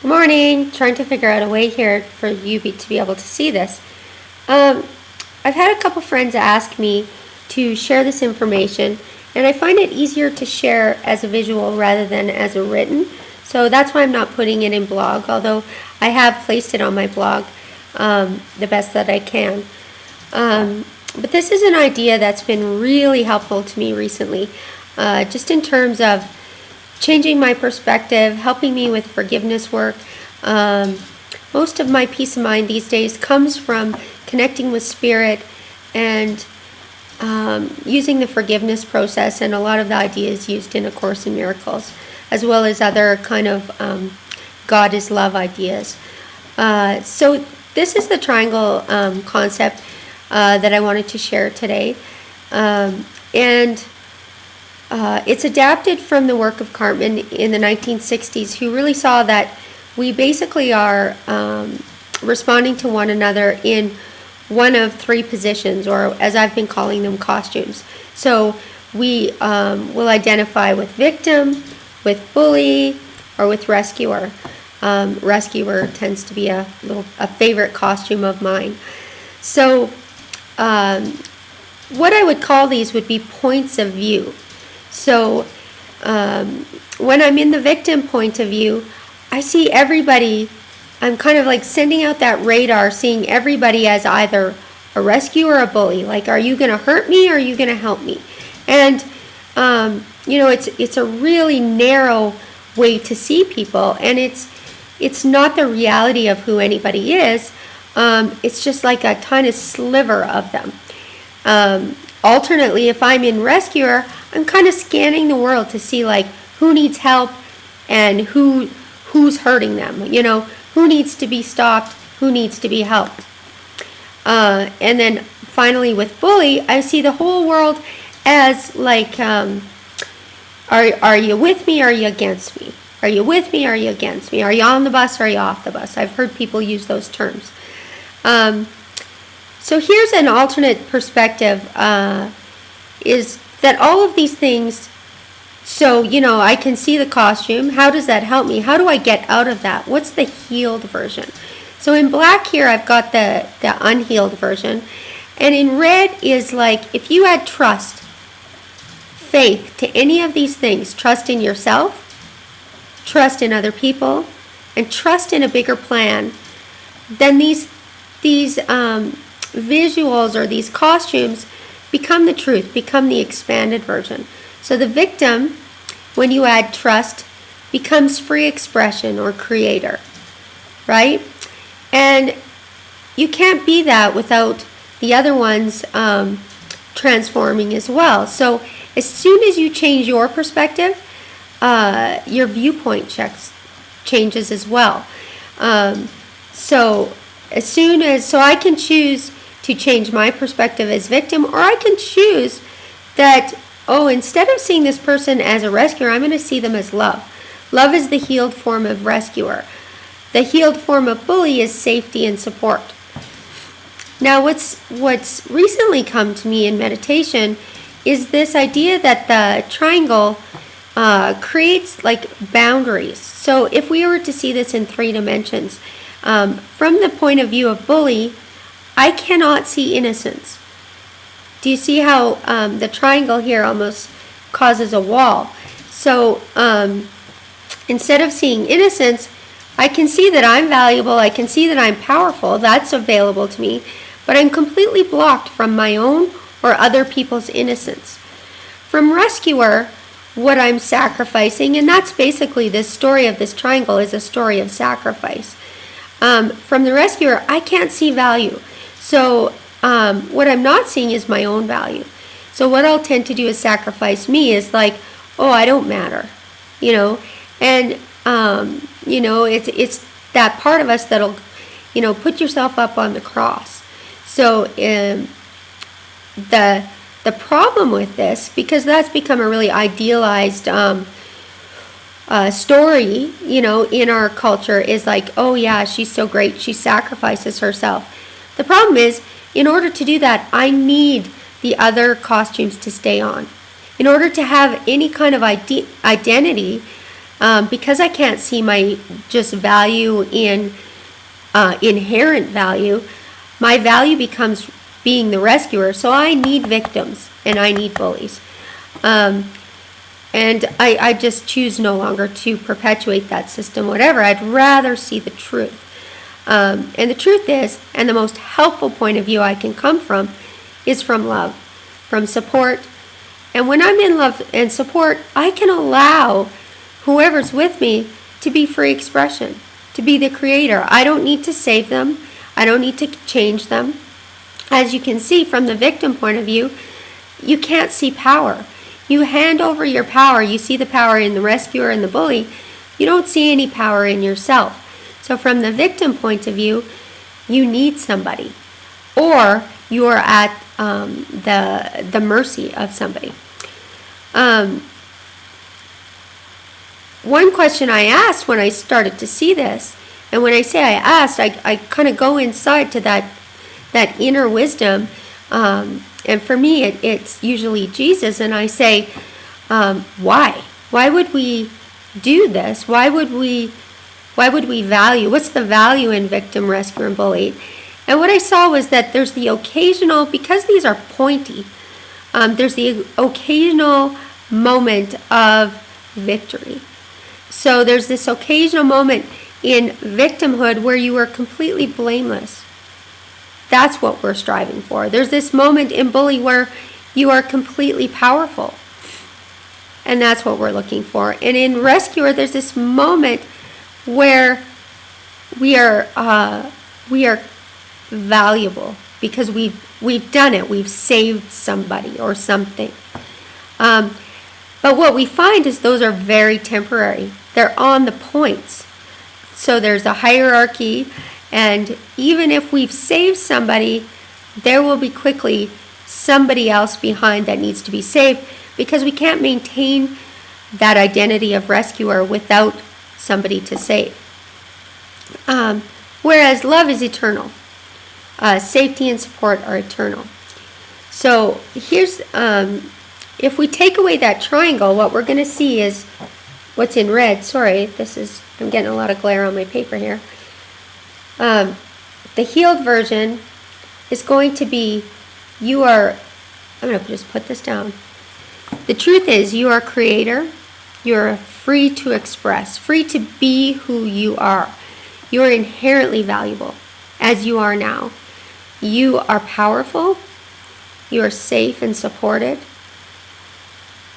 Good morning. Trying to figure out a way here for you to be able to see this. I've had a couple friends ask me to share this information, and I find it easier to share as a visual rather than as a written. So that's why I'm not putting it in blog, although I have placed it on my blog the best that I can. But this is an idea that's been really helpful to me recently, just in terms of changing my perspective, helping me with forgiveness work. Most of my peace of mind these days comes from connecting with spirit and using the forgiveness process, and a lot of the ideas used in A Course in Miracles, as well as other kind of God is love ideas. So this is the triangle concept that I wanted to share today. It's adapted from the work of Karpman in the 1960s, who really saw that we basically are responding to one another in one of three positions, or as I've been calling them, costumes. So we will identify with victim, with bully, or with rescuer. Rescuer tends to be a favorite costume of mine. So what I would call these would be points of view. So when I'm in the victim point of view, I see everybody. I'm kind of like sending out that radar, seeing everybody as either a rescuer or a bully. Like, are you going to hurt me or are you going to help me? And it's a really narrow way to see people, and it's not the reality of who anybody is. It's just like a tiny sliver of them. Alternately, if I'm in rescuer, I'm kind of scanning the world to see like who needs help and who's hurting them. Who needs to be stopped, who needs to be helped. And then finally with bully, I see the whole world as like, are you with me or are you against me? Are you with me or are you against me? Are you on the bus or are you off the bus? I've heard people use those terms. So here's an alternate perspective, is that all of these things, so, I can see the costume. How does that help me? How do I get out of that? What's the healed version? So in black here, I've got the unhealed version. And in red is like, if you add trust, faith to any of these things, trust in yourself, trust in other people, and trust in a bigger plan, then these visuals or these costumes become the truth, become the expanded version. So the victim, when you add trust, becomes free expression or creator, right? And you can't be that without the other ones transforming as well. So as soon as you change your perspective, your viewpoint changes as well. So I can choose to change my perspective as victim, or I can choose that, instead of seeing this person as a rescuer, I'm going to see them as love. Love is the healed form of rescuer. The healed form of bully is safety and support. Now, what's recently come to me in meditation is this idea that the triangle creates like boundaries. So if we were to see this in 3 dimensions, from the point of view of bully, I cannot see innocence. Do you see how the triangle here almost causes a wall? So instead of seeing innocence, I can see that I'm valuable, I can see that I'm powerful, that's available to me, but I'm completely blocked from my own or other people's innocence. From rescuer, what I'm sacrificing, and that's basically this story of this triangle is a story of sacrifice. From the rescuer, I can't see value. So what I'm not seeing is my own value. So what I'll tend to do is sacrifice me is like, I don't matter, and it's that part of us that'll, put yourself up on the cross. So the problem with this, because that's become a really idealized story, in our culture, is like, oh yeah, she's so great, she sacrifices herself. The problem is, in order to do that, I need the other costumes to stay on. In order to have any kind of identity, Because I can't see my just value in inherent value, my value becomes being the rescuer. So I need victims and I need bullies. And I just choose no longer to perpetuate that system, whatever. I'd rather see the truth. And the truth is, and the most helpful point of view I can come from, is from love, from support. And when I'm in love and support, I can allow whoever's with me to be free expression, to be the creator. I don't need to save them. I don't need to change them. As you can see from the victim point of view, you can't see power. You hand over your power. You see the power in the rescuer and the bully. You don't see any power in yourself. So from the victim point of view, you need somebody, or you are at the mercy of somebody. One question I asked when I started to see this, and when I say I asked, I kind of go inside to that inner wisdom, and for me it's usually Jesus, and I say, why? Why would we do this? Why would we value? What's the value in victim, rescuer, and bully? And what I saw was that there's the occasional, because these are pointy, there's the occasional moment of victory. So there's this occasional moment in victimhood where you are completely blameless. That's what we're striving for. There's this moment in bully where you are completely powerful. And that's what we're looking for. And in rescuer, there's this moment where we are valuable because we've done it. We've saved somebody or something. But what we find is those are very temporary. They're on the points. So there's a hierarchy, and even if we've saved somebody, there will be quickly somebody else behind that needs to be saved, because we can't maintain that identity of rescuer without somebody to save. Whereas love is eternal. Safety and support are eternal. So here's, if we take away that triangle, what we're going to see is what's in red. Sorry, I'm getting a lot of glare on my paper here. The healed version is going to be, I'm going to just put this down. The truth is, you are creator. You're free to express, free to be who you are. You are inherently valuable as you are now. You are powerful. You are safe and supported.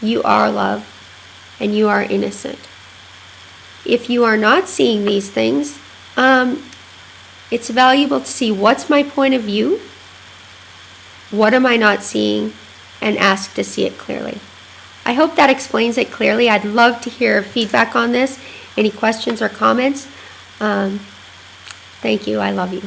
You are love, and you are innocent. If you are not seeing these things, it's valuable to see, what's my point of view? What am I not seeing? And ask to see it clearly. I hope that explains it clearly. I'd love to hear feedback on this. Any questions or comments? Thank you. I love you.